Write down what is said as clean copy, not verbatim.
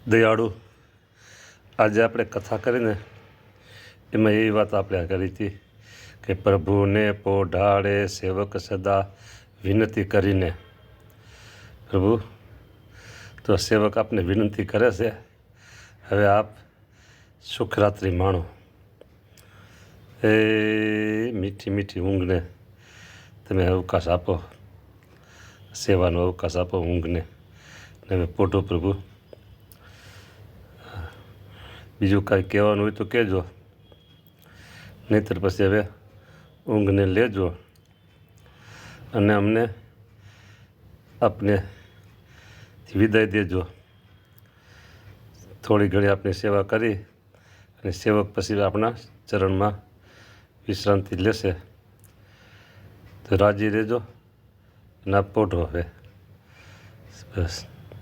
દયાળુ આજે આપણે કથા કરીને એમાં એવી વાત આપણે કરી હતી કે પ્રભુને પોઢાડે સેવક સદા વિનંતી કરીને. પ્રભુ તો સેવક આપને વિનંતી કરે છે, હવે આપ સુખરાત્રિ માણો. એ મીઠી મીઠી ઊંઘને તમે અવકાશ આપો, સેવાનો અવકાશ આપો ઊંઘને. હવે પોઢો પ્રભુ. બીજું કાંઈ કહેવાનું હોય તો કહેજો, નહીંતર પછી હવે ઊંઘને લેજો અને અમને આપને વિદાય દેજો. થોડી ઘણી આપની સેવા કરી અને સેવક પછી આપણા ચરણમાં વિશ્રાંતિ લેશે. તો રાજી રહેજો અને આપ પોઢો હવે બસ.